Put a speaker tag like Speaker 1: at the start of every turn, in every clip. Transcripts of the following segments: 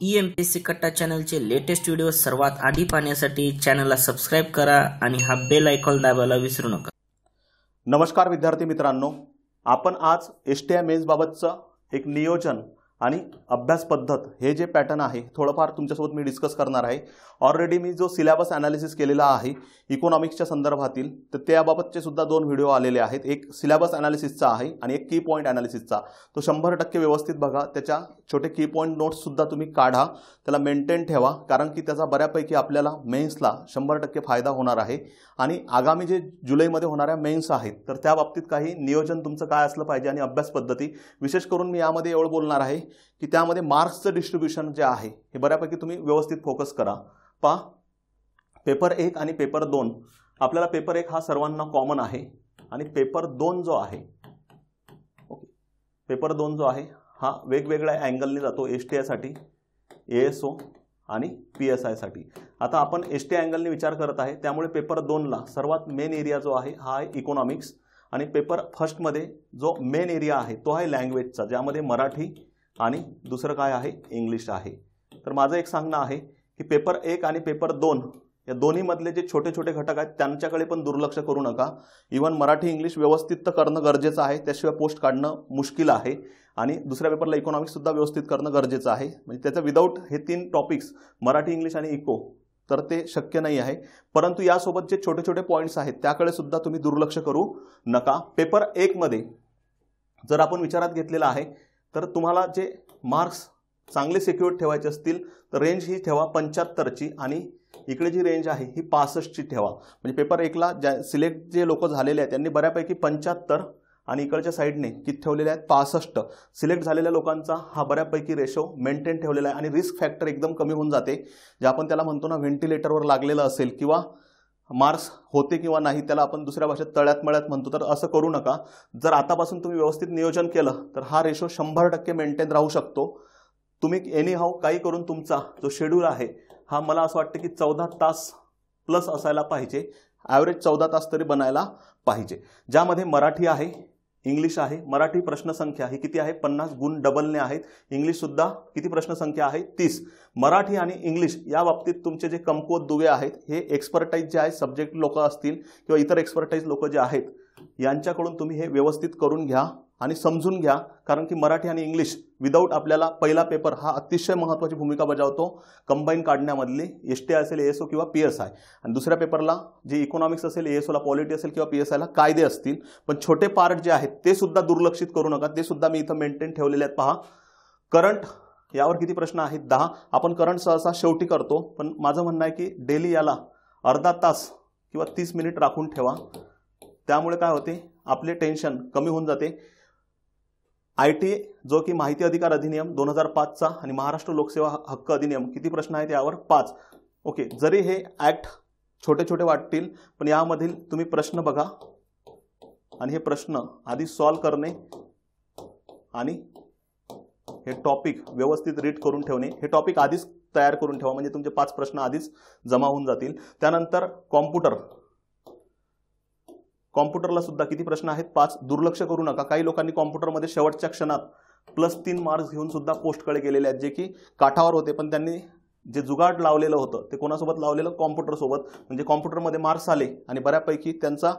Speaker 1: EMPSC कट्टा चॅनलचे latest video सर्वात आधी पाहण्यासाठी चॅनलला सबस्क्राइब करा आणि हा बेल आयकॉन दाबायला विसरू नका।
Speaker 2: नमस्कार विद्यार्थी मित्रांनो, आपण आज STI मेन्स बाबतचं एक नियोजन आणि अभ्यास पद्धत हे जे पॅटर्न आहे थोडंफार तुमच्यासोबत मी डिस्कस करणार आहे। ऑलरेडी मी जो सिलेबस ॲनालिसिस केलेला आहे इकॉनॉमिक्सच्या संदर्भातील, तर त्याबाबतचे सुद्धा दोन व्हिडिओ आलेले आहेत। एक सिलेबस ॲनालिसिसचा आहे आणि एक की पॉइंट ॲनालिसिसचा। तो 100% व्यवस्थित बघा, त्याच्या छोटे की पॉइंट नोट्स सुद्धा तुम्ही काढा, त्याला मेंटेन ठेवा, कारण की त्याचा बऱ्यापैकी आपल्याला मेन्सला 100% फायदा होणार आहे। आणि आगामी जे जुलैमध्ये होणाऱ्या मेन्स आहेत तर त्या बाबतीत काही नियोजन तुमचं काय असलं पाहिजे आणि अभ्यास पद्धती विशेष करून मी यामध्ये एवढं बोलणार आहे की त्यामध्ये मार्क्सचं डिस्ट्रीब्युशन जे आहे हे बऱ्यापैकी तुम्ही व्यवस्थित फोकस करा। पहा, पेपर 1 आणि पेपर 2 आपल्याला पेपर 1 हा सर्वांना कॉमन आहे आणि पेपर 2 जो आहे पेपर 2 जो आहे हा वेगवेगळ्या अँगलने जातो STI साठी, ASO आणि PSI साठी। आता आपण STI अँगलने विचार करत आहे, त्यामुळे पेपर 2 ला सर्वात मेन एरिया जो आहे हा आहे इकॉनॉमिक्स आणि पेपर फर्स्ट मध्ये जो मेन एरिया आहे तो आहे लँग्वेजचा, ज्यामध्ये मराठी आणि दुसरं काय आहे इंग्लिश आहे। तर माझं एक सांगणं आहे की पेपर 1 आणि पेपर 2 या दोन्ही मधले जे छोटे छोटे घटक आहेत त्यांच्याकडे पण दुर्लक्ष करू नका। इवन मराठी इंग्लिश व्यवस्थित तर करणं गरजेचं आहे, त्याशिवाय पोस्ट काढणं मुश्किल आहे आणि दुसऱ्या पेपरला इकॉनॉमिक्स सुद्धा व्यवस्थित करणं गरजेचं आहे। म्हणजे त्याचं विदाऊट हे 3 टॉपिक्स मराठी इंग्लिश आणि इको तर ते शक्य नाही आहे। परंतु यासोबत जे छोटे छोटे पॉईंट्स आहेत त्याकडे सुद्धा तुम्ही दुर्लक्ष करू नका। पेपर 1 मध्ये जर आपण विचारात घेतलेला आहे तर तुम्हाला जे मार्क्स चांगले सिक्युअर ठेवायचे असतील तर रेंज ही ठेवा 75 ची आणि इकडे जी रेंज आहे ही 65 ची ठेवा। म्हणजे पेपर 1 ला सिलेक्ट जे लोक झालेले आहेत त्यांनी बऱ्यापैकी 75 आणि इकडच्या साइडने किती ठेवलेले आहेत 65। सिलेक्ट झालेल्या लोकांचा हा बऱ्यापैकी रेशो मेंटेन ठेवलेला आहे आणि रिस्क फॅक्टर एकदम कमी होऊन जाते। जे आपण त्याला म्हणतो ना व्हेंटिलेटरवर लागलेलं असेल किंवा मार्क्स होते किंवा नाही त्याला आपण दुसऱ्या भाषेत तळ्यात मळ्यात म्हणतो, तर असं करू नका। जर आतापासून तुम्ही व्यवस्थित नियोजन केलं तर हा रेशो 100% मेंटेन राहू शकतो। तुम्ही एनी हाऊ काही करून तुमचा जो शेड्यूल आहे हा मला असं वाटतं की 14 तास प्लस असायला पाहिजे, ॲव्हरेज 14 तास तरी बनायला पाहिजे, ज्यामध्ये मराठी आहे, इंग्लिश आहे। मराठी प्रश्नसंख्या ही किती आहे 50 गुण डबलने आहेत, इंग्लिश सुद्धा किती प्रश्नसंख्या आहे 30। मराठी आणि इंग्लिश या बाबतीत तुमचे जे कमकुवत दुवे आहेत हे एक्सपर्टाइज जे आहे सब्जेक्ट लोक असतील किंवा इतर एक्सपर्टाइज लोक जे आहेत यांच्याकडून तुम्ही हे व्यवस्थित करून घ्या आणि समजून घ्या, कारण की मराठी आणि इंग्लिश विदाऊट आपल्याला पहिला पेपर हा अतिशय महत्त्वाची भूमिका बजावतो कंबाईन काढण्यामधली, STI असेल ASO किंवा PSI। आणि दुसऱ्या पेपरला जे इकॉनॉमिक्स असेल, ASO ला पॉलिटी असेल किंवा PSI ला कायदे असतील, पण छोटे पार्ट जे आहेत ते सुद्धा दुर्लक्षित करू नका, ते सुद्धा मी इथं मेंटेन ठेवलेले आहेत। पहा, करंट यावर किती प्रश्न आहेत 10। आपण करंट सहसा शेवटी करतो, पण माझं म्हणणं आहे की डेली याला अर्धा तास किंवा 30 मिनिट राखून ठेवा, त्यामुळे काय होते आपले टेन्शन कमी होऊन जाते। IT जो की माहिती अधिकार अधिनियम 2005 चा आणि महाराष्ट्र लोकसेवा हक्क अधिनियम किती प्रश्न आहेत यावर 5। ओके, जरी हे ऍक्ट छोटे छोटे वाटतील पण यामधील तुम्ही प्रश्न बघा आणि हे प्रश्न आधी सॉल्व करणे आणि हे टॉपिक व्यवस्थित रीड करून ठेवणे, हे टॉपिक आधीच तयार करून ठेवा म्हणजे तुमचे 5 प्रश्न आधीच जमा होऊन जातील। त्यानंतर कॉम्प्युटरला सुद्धा किती प्रश्न आहेत 5, दुर्लक्ष करू नका। काही लोकांनी कॉम्प्युटरमध्ये शेवटच्या क्षणात +3 मार्क्स घेऊन सुद्धा पोस्टकडे गेलेले आहेत, जे की काठावर होते, पण त्यांनी जे जुगाड लावलेलं होतं ते कोणासोबत लावलेलं कॉम्प्युटर सोबत। म्हणजे कॉम्प्युटरमध्ये मार्क्स आले आणि बऱ्यापैकी त्यांचा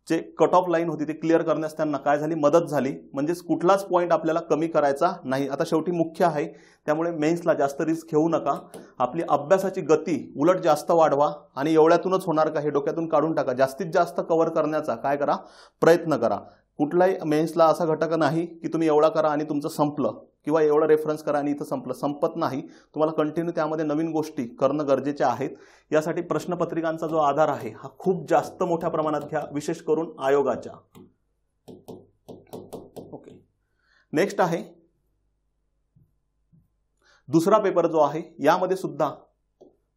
Speaker 2: जे कट ऑफ लाईन होती ते क्लिअर करण्यास त्यांना काय झाली मदत झाली, म्हणजेच कुठलाच पॉईंट आपल्याला कमी करायचा नाही। आता शेवटी मुख्य आहे त्यामुळे मेन्सला जास्त रिस्क घेऊ नका, आपली अभ्यासाची गती उलट जास्त वाढवा आणि एवढ्यातूनच होणार का हे डोक्यातून काढून टाका, जास्तीत जास्त कव्हर करण्याचा काय करा प्रयत्न करा। कुठलाही मेन्सला असा घटक नाही की तुम्ही एवढा करा आणि तुमचं संपलं किंवा एवढा रेफरन्स करा आणि इथं संपलं, संपत नाही। तुम्हाला कंटिन्यू त्यामध्ये नवीन गोष्टी करणं गरजेचे आहेत। यासाठी प्रश्नपत्रिकांचा जो आधार आहे हा खूप जास्त मोठ्या प्रमाणात घ्या, विशेष करून आयोगाच्या। ओके, नेक्स्ट आहे दुसरा पेपर जो आहे, यामध्ये सुद्धा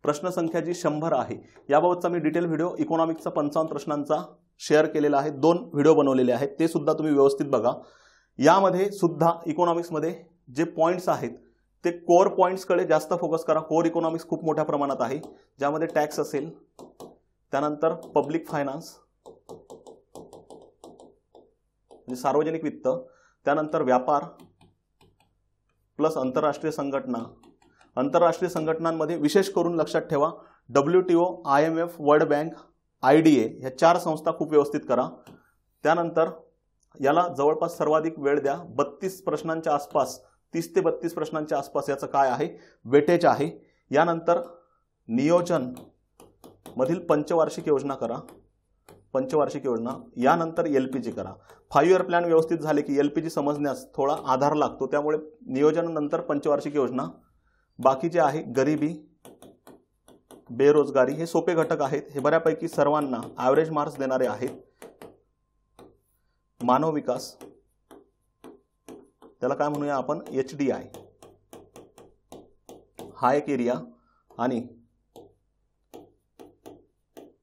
Speaker 2: प्रश्नसंख्या जी 100 आहे याबाबतचा मी डिटेल व्हिडिओ इकॉनॉमिक्सचा 55 प्रश्नांचा शेअर केलेला आहे, 2 व्हिडिओ बनवलेले आहेत, ते सुद्धा तुम्ही व्यवस्थित बघा। यामध्ये सुद्धा इकॉनॉमिक्समध्ये जे पॉइंट्स आहेत ते कोर पॉइंट्सकडे जास्त फोकस करा। कोर इकॉनॉमिक्स खूप मोठ्या प्रमाणात आहे, ज्यामध्ये टॅक्स असेल, त्यानंतर पब्लिक फायनान्स म्हणजे सार्वजनिक वित्त, त्यानंतर व्यापार प्लस आंतरराष्ट्रीय संघटना आंतरराष्ट्रीय संघटनांमध्ये विशेष करून लक्षात ठेवा WTO, IMF, world bank, IDA ह्या 4 संस्था खूप व्यवस्थित करा। त्यानंतर याला जवळपास सर्वाधिक वेळ द्या, 32 प्रश्नांच्या आसपास, 30 ते 32 प्रश्नांच्या आसपास याचं काय आहे, वेटेज आहे। यानंतर नियोजन मधील पंचवार्षिक योजना करा, पंचवार्षिक योजना। यानंतर LPG करा। 5 इयर प्लॅन व्यवस्थित झाले की LPG समजण्यास थोडा आधार लागतो, त्यामुळे नियोजनानंतर पंचवार्षिक योजना। बाकीचे आहे गरिबी, बेरोजगारी, हे सोपे घटक आहेत, हे बऱ्यापैकी सर्वांना ॲव्हरेज मार्क्स देणारे आहेत। मानव विकास, त्याला काय म्हणूया आपण, HDI, हा एक एरिया, आणि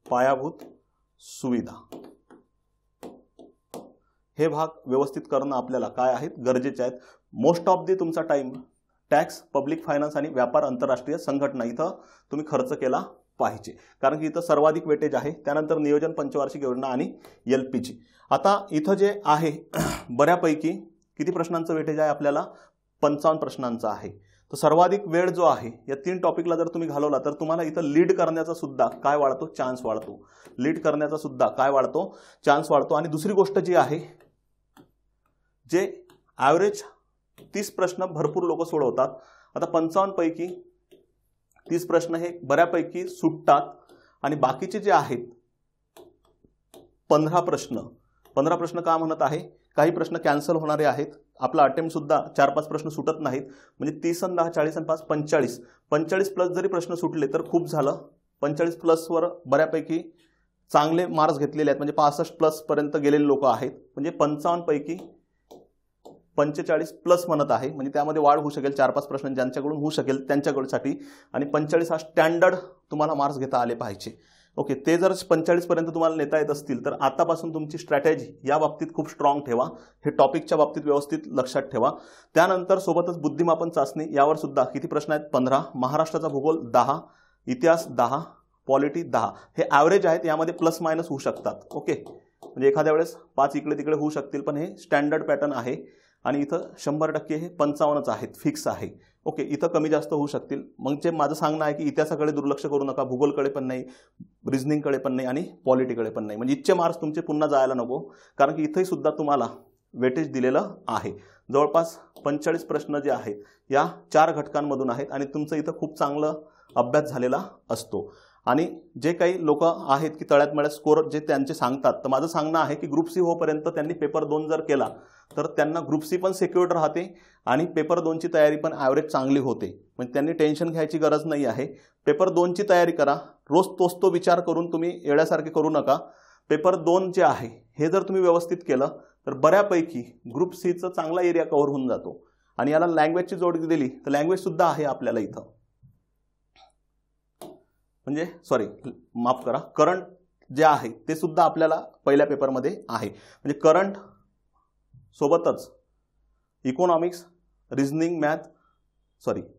Speaker 2: पायाभूत सुविधा, हे भाग व्यवस्थित करणं आपल्याला काय आहेत, गरजेचे आहेत। मोस्ट ऑफ दी तुमचा टाइम टॅक्स, पब्लिक फायनान्स आणि व्यापार आंतरराष्ट्रीय संघटना इथं तुम्ही खर्च केला पाहिजे, कारण की इथं सर्वाधिक वेटेज आहे। त्यानंतर नियोजन, पंचवार्षिक योजना आणि LPG। आता इथं जे आहे बऱ्यापैकी किती प्रश्नांचं वेटेज आहे आपल्याला, 55 प्रश्नांचं आहे। तर सर्वाधिक वेळ जो आहे या 3 टॉपिकला जर तुम्ही घालवला तर तुम्हाला इथं लीड करण्याचा सुद्धा काय वाढतो, चान्स वाढतो। लीड करण्याचा सुद्धा काय वाढतो, चान्स वाढतो। आणि दुसरी गोष्ट जी आहे, जे ॲव्हरेज 30 प्रश्न भरपूर लोक सोडवतात, आता 55 पैकी 30 प्रश्न हे बऱ्यापैकी सुटतात, आणि बाकीचे जे आहेत 15 प्रश्न का म्हणत आहे, काही प्रश्न कॅन्सल होणारे आहेत, आपला अटेम्प्ट सुद्धा 4-5 प्रश्न सुटत नाहीत, म्हणजे 30 आणि 10 40 आणि 5 45 प्लस जरी प्रश्न सुटले तर खूप झालं। 45 प्लसवर बऱ्यापैकी चांगले मार्क्स घेतलेले आहेत, म्हणजे 65 प्लस पर्यंत गेलेले लोक आहेत, म्हणजे 55 पैकी 45 प्लस म्हणत आहे, म्हणजे त्यामध्ये वाढ होऊ शकेल, 4-5 प्रश्न ज्यांच्याकडून होऊ शकेल त्यांच्याकडसाठी, आणि 45 हा स्टँडर्ड तुम्हाला मार्क्स घेता आले पाहिजे। ओके, ते जर 45 पर्यंत तुम्हाला नेता येत असतील तर आतापासून तुमची स्ट्रॅटेजी या बाबतीत खूप स्ट्रॉंग ठेवा, हे टॉपिकच्या बाबतीत व्यवस्थित लक्षात ठेवा। त्यानंतर सोबतच बुद्धिमापन चाचणी, यावर सुद्धा किती प्रश्न आहेत, 15, महाराष्ट्राचा भूगोल 10, इतिहास 10, पॉलिटी 10, हे ॲव्हरेज आहेत, यामध्ये प्लस मायनस होऊ शकतात। ओके, म्हणजे एखाद्या वेळेस 5 इकडे तिकडे होऊ शकतील, पण हे स्टँडर्ड पॅटर्न आहे, आणि इथं 100% हे 55च आहेत, फिक्स आहे। ओके, इथं कमी जास्त होऊ शकतील। मग जे माझं सांगणं आहे की इतिहासाकडे दुर्लक्ष करू नका, भूगोलकडे पण नाही, रिझनिंगकडे पण नाही, आणि पॉलिटिकडे पण नाही, म्हणजे इतके मार्क्स तुमचे पुन्हा जायला नको, कारण की इथंही सुद्धा तुम्हाला वेटेज दिलेलं आहे। जवळपास 45 प्रश्न जे आहेत या 4 घटकांमधून आहेत, आणि तुमचं इथं खूप चांगलं अभ्यास झालेला असतो। आणि जे काही लोक आहेत की तळ्यात मळ्यात स्कोर जे त्यांचे सांगतात, तर माझं सांगणं आहे की ग्रुप सी होपर्यंत त्यांनी पेपर 2 जर केला तर त्यांना ग्रुप सी पण सिक्युअर्ड राहते, आणि पेपर 2ची तयारी पण ॲव्हरेज चांगली होते, म्हणजे त्यांनी टेन्शन घ्यायची गरज नाही आहे। पेपर 2ची तयारी करा, रोज तोच तो विचार करून तुम्ही येण्यासारखे करू नका। पेपर 2 जे आहे हे जर तुम्ही व्यवस्थित केलं तर बऱ्यापैकी ग्रुप सीचा चांगला एरिया कव्हर होऊन जातो। आणि याला लँग्वेजची जोड दिली तर लँग्वेज सुद्धा आहे आपल्याला इथं, म्हणजे माफ करा, करंट जे आहे ते सुद्धा आपल्याला पहिल्या पेपरमध्ये आहे, म्हणजे करंट सोबतच इकॉनॉमिक्स, रिझनिंग,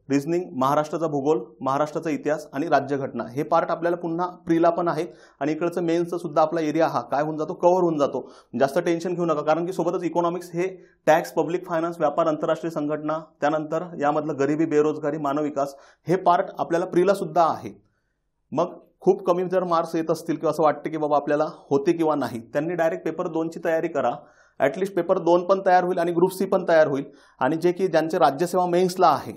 Speaker 2: रिझनिंग, महाराष्ट्राचा भूगोल, महाराष्ट्राचा इतिहास आणि राज्यघटना, हे पार्ट आपल्याला पुन्हा प्रीला पण आहेत, आणि इकडचं मेन्सचं सुद्धा आपला एरिया हा काय होऊन जातो, कव्हर होऊन जातो। जास्त टेन्शन घेऊ नका, कारण की सोबतच इकॉनॉमिक्स हे टॅक्स, पब्लिक फायनान्स, व्यापार आंतरराष्ट्रीय संघटना, त्यानंतर यामधलं गरिबी, बेरोजगारी, मानव विकास, हे पार्ट आपल्याला प्रीला सुद्धा आहे। मग खूप कमी जर मार्क्स येत असतील किंवा असं वाटतं की बाबा आपल्याला होते किंवा नाही, त्यांनी डायरेक्ट पेपर 2ची तयारी करा, ॲटलिस्ट पेपर 2 पण तयार होईल आणि ग्रुप सी पण तयार होईल। आणि जे की ज्यांचे राज्यसेवा मेन्सला आहे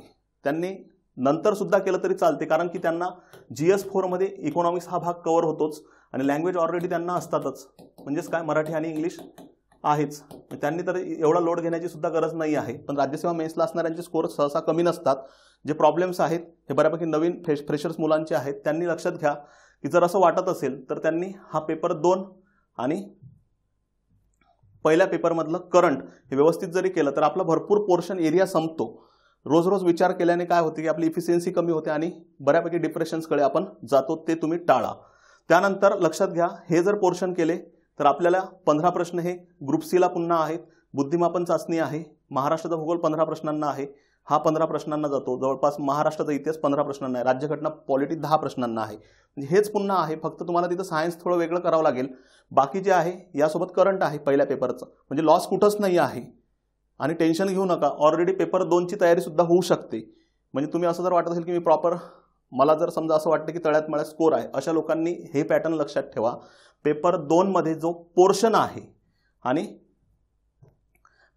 Speaker 2: त्यांनी नंतर सुद्धा केलं तरी चालते, कारण की त्यांना GS4 मध्ये इकॉनॉमिक्स हा भाग कव्हर होतोच, आणि लँग्वेज ऑलरेडी त्यांना असतातच, म्हणजेच काय मराठी आणि इंग्लिश आहेच, त्यांनी तर एवढा लोड घेण्याची सुद्धा गरज नाही आहे। पण राज्यसेवा मेन्सला असणाऱ्यांचे स्कोर सहसा कमी नसतात। जे प्रॉब्लेम्स आहेत हे बऱ्यापैकी नवीन फ्रेशर्स मुलांचे आहेत, त्यांनी लक्षात घ्या की जर असं वाटत असेल तर त्यांनी हा पेपर 2 आणि पहिल्या पेपरमधलं करंट हे व्यवस्थित जरी केलं तर आपला भरपूर पोर्शन एरिया संपतो। रोज रोज विचार केल्याने काय होते की आपली इफिशियन्सी कमी होते आणि बऱ्यापैकी डिप्रेशन्सकडे आपण जातो, ते तुम्ही टाळा। त्यानंतर लक्षात घ्या, हे जर पोर्शन केले तर आपल्याला 15 प्रश्न हे ग्रुप सीला पुन्हा आहेत, बुद्धिमापन चाचणी आहे, महाराष्ट्राचा भूगोल 15 प्रश्नांना आहे, हा 15 प्रश्नांना जातो, जवळपास महाराष्ट्राचा इतिहास 15 प्रश्नांना आहे, राज्यघटना पॉलिटी 10 प्रश्नांना आहे, म्हणजे हेच पुन्हा आहे, फक्त तुम्हाला तिथं सायन्स थोडं वेगळं करावं लागेल। बाकी जे आहे यासोबत करंट आहे पहिल्या पेपरचं, म्हणजे लॉस कुठंच नाही आहे, आणि टेन्शन घेऊ नका, ऑलरेडी पेपर 2ची तयारी सुद्धा होऊ शकते, म्हणजे तुम्ही असं जर वाटत असेल की मी प्रॉपर, मला जर समजा असं वाटतं की तळ्यात मळ्यात स्कोर आहे, अशा लोकांनी हे पॅटर्न लक्षात ठेवा. पेपर 2 मध्ये जो पोर्शन आहे आणि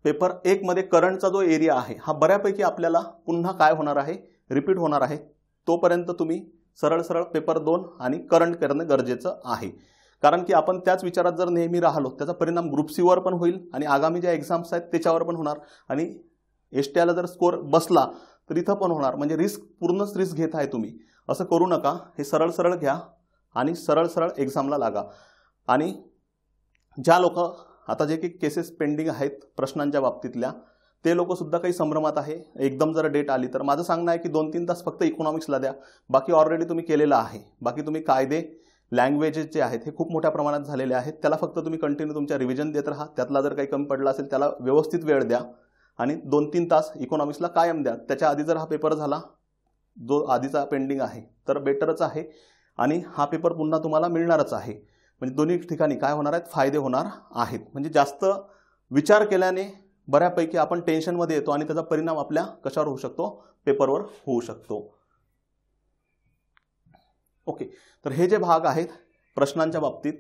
Speaker 2: पेपर 1 मध्ये करंटचा जो एरिया आहे हा बऱ्यापैकी आपल्याला पुन्हा काय होणार आहे, रिपीट होणार आहे. तोपर्यंत तुम्ही सरळ सरळ पेपर 2 आणि करंट करणं गरजेचं आहे. कारण की आपण त्याच विचारात जर नेहमी राहिलो त्याचा परिणाम ग्रुप सी वर पण होईल आणि आगामी ज्या एक्झाम्स आहेत त्याच्यावर पण होणार, आणि एसटीआयला जर स्कोर बसला तर इथं पण होणार. म्हणजे पूर्णच रिस्क घेत आहे तुम्ही. असं करू नका. हे सरळ सरळ घ्या आणि सरळ सरळ एक्झामला लागा. आणि ज्या लोक आता जे काही केसेस पेंडिंग आहेत प्रश्नांच्या बाबतीतल्या, ते लोकसुद्धा काही संभ्रमात आहे. एकदम जर डेट आली तर माझं सांगणं आहे की 2-3 तास फक्त इकॉनॉमिक्सला द्या. बाकी ऑलरेडी तुम्ही केलेलं आहे. बाकी तुम्ही कायदे, लँग्वेजेस जे आहेत हे खूप मोठ्या प्रमाणात झालेले आहेत. त्याला फक्त तुम्ही कंटिन्यू तुमच्या रिव्हिजन देत राहा. त्यातला जर काही कमी पडला असेल त्याला व्यवस्थित वेळ द्या आणि 2-3 तास इकॉनॉमिक्सला कायम द्या. त्याच्या आधी जर हा पेपर झाला जो आधीचा पेंडिंग आहे तर बेटरच आहे आणि हा पेपर पुन्हा तुम्हाला मिळणारच आहे. म्हणजे दोन्ही ठिकाणी काय होणार आहेत, फायदे होणार आहेत. म्हणजे जास्त विचार केल्याने बऱ्यापैकी आपण टेन्शनमध्ये येतो आणि त्याचा परिणाम आपल्या कशावर होऊ शकतो, पेपरवर होऊ शकतो. ओके, तर हे जे भाग आहेत प्रश्नांच्या बाबतीत,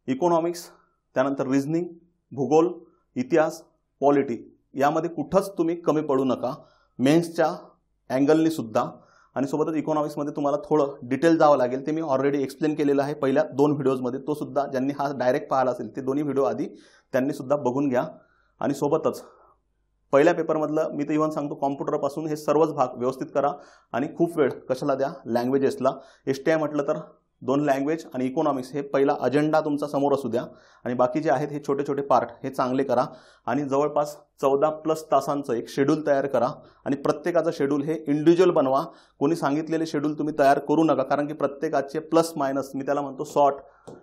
Speaker 2: इकॉनॉमिक्स, त्यानंतर रिझनिंग, भूगोल, इतिहास, पॉलिटी, यामध्ये कुठंच तुम्ही कमी पडू नका मेन्सच्या अँगलनी सुद्धा. आणि सोबतच इकॉनॉमिक्समध्ये तुम्हाला थोडं डिटेल जावं लागेल. ते मी ऑलरेडी एक्सप्लेन केलेलं आहे पहिल्या 2 व्हिडिओजमध्ये. तो सुद्धा ज्यांनी हा डायरेक्ट पाहिला असेल ते दोन्ही व्हिडिओ आधी त्यांनी सुद्धा बघून घ्या. आणि सोबतच पहिल्या पेपरमधलं मी तर इव्हन सांगतो कॉम्प्युटरपासून हे सर्वच भाग व्यवस्थित करा आणि खूप वेळ कशाला द्या, लँग्वेजेसला. एसटीआय म्हटलं तर 2 लँग्वेज आणि इकॉनॉमिक्स हे पहिला अजेंडा तुमचा समोर असू द्या आणि बाकी जे आहेत हे छोटे छोटे पार्ट हे चांगले करा. आणि जवळपास 14+ तासांचं एक शेड्यूल तयार करा आणि प्रत्येकाचं शेड्यूल हे इंडिव्हिज्युअल बनवा. कोणी सांगितलेले शेड्यूल तुम्ही तयार करू नका, कारण की प्रत्येकाचे प्लस मायनस, मी त्याला म्हणतो सॉर्ट,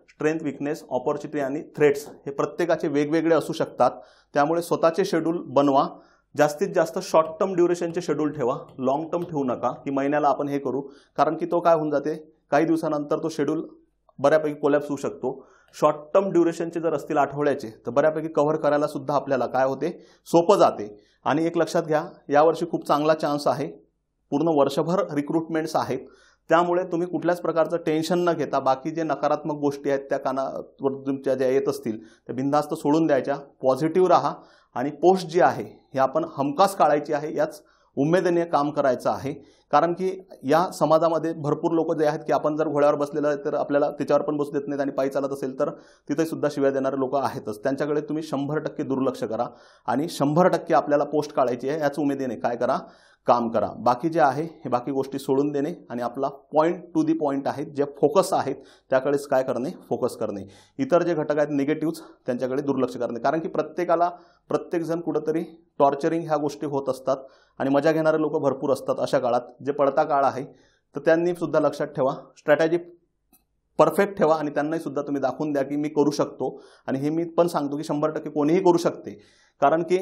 Speaker 2: स्ट्रेंथ, विकनेस, ऑपॉर्च्युनिटी आणि थ्रेट्स हे प्रत्येकाचे वेगवेगळे असू शकतात. त्यामुळे स्वतःचे शेड्यूल बनवा. जास्तीत जास्त शॉर्ट टर्म ड्युरेशनचे शेड्यूल ठेवा, लॉंग टर्म ठेवू नका की महिन्याला आपण हे करू, कारण की तो काय होऊन जाते काही दिवसानंतर तो शेड्यूल बऱ्यापैकी कोलॅप्स होऊ शकतो. शॉर्ट टर्म ड्युरेशनचे जर असतील आठवड्याचे तर बऱ्यापैकी कव्हर करायला सुद्धा आपल्याला काय होते, सोपं जाते. आणि एक लक्षात घ्या, यावर्षी खूप चांगला चान्स आहे. पूर्ण वर्षभर रिक्रुटमेंट्स आहेत. त्यामुळे तुम्ही कुठल्याच प्रकारचं टेन्शन न घेता बाकी जे नकारात्मक गोष्टी आहेत त्या कानावर तुमच्या ज्या येत असतील त्या बिनधास्त सोडून द्यायच्या. पॉझिटिव्ह राहा आणि पोस्ट जी आहे हे आपण हमखास काढायची आहे. याच उमेदीने काम करायचं आहे. कारण की या समाजामध्ये भरपूर लोक जे आहेत की आपण जर घोड्यावर बसलेलं आहे तर आपल्याला त्याच्यावर पण बसू देत नाहीत आणि पायी चालत असेल तर तिथे सुद्धा शिव्या देणारे लोक आहेतच. त्यांच्याकडे तुम्ही 100% दुर्लक्ष करा आणि 100% आपल्याला पोस्ट काढायची आहे. याच उमेदीने काय करा, काम करा. बाकी जे आहे हे बाकी गोष्टी सोडून देणे आणि आपला पॉईंट टू दी पॉईंट आहेत, जे फोकस आहेत त्याकडेच काय करणे, फोकस करणे. इतर जे घटक आहेत निगेटिव्ह त्यांच्याकडे दुर्लक्ष करणे. कारण की प्रत्येकजण कुठंतरी टॉर्चरिंग ह्या गोष्टी होत असतात आणि मजा घेणारे लोक भरपूर असतात. अशा काळात जे पडता काळ आहे तर त्यांनी सुद्धा लक्षात ठेवा, स्ट्रॅटेजी परफेक्ट ठेवा आणि त्यांनाही सुद्धा तुम्ही दाखवून द्या की मी करू शकतो. आणि हे मी पण सांगतो की 100% कोणीही करू शकते. कारण की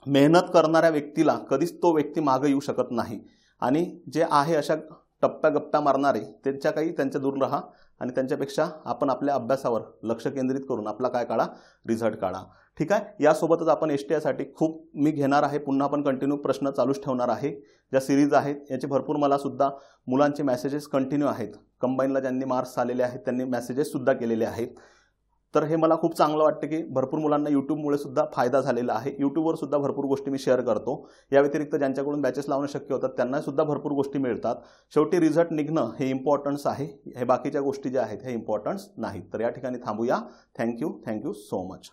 Speaker 2: मेहनत करणाऱ्या व्यक्तीला कधीच तो व्यक्ती मागे येऊ शकत नाही. आणि जे आहे अशा टप्प्या गप्प्या मारणारे त्यांच्या दूर राहा आणि त्यांच्यापेक्षा आपण आपल्या अभ्यासावर लक्ष केंद्रित करून आपला काय काढा, रिझल्ट काढा. ठीक आहे. यासोबतच आपण एसटीआयसाठी खूप मी घेणार आहे, पुन्हा आपण कंटिन्यू प्रश्न चालूच ठेवणार आहे. ज्या सिरीज आहेत याचे भरपूर मला सुद्धा मुलांचे मेसेजेस कंटिन्यू आहेत. कंबाईनला ज्यांनी मार्क्स आलेले आहेत त्यांनी मेसेजेस सुद्धा केलेले आहेत. तर हे मला खूप चांगलं वाटतं की भरपूर मुलांना यूट्यूबमुळे सुद्धा फायदा झालेला आहे. यूट्यूबवर सुद्धा भरपूर गोष्टी मी शेअर करतो. या व्यतिरिक्त ज्यांच्याकडून बॅचेस लावणं शक्य होतात त्यांना सुद्धा भरपूर गोष्टी मिळतात. शेवटी रिझल्ट निघणं हे इम्पॉर्टन्स आहे. हे बाकीच्या गोष्टी ज्या आहेत हे इम्पॉर्टन्स नाहीत. तर या ठिकाणी थांबूया. Thank you so much.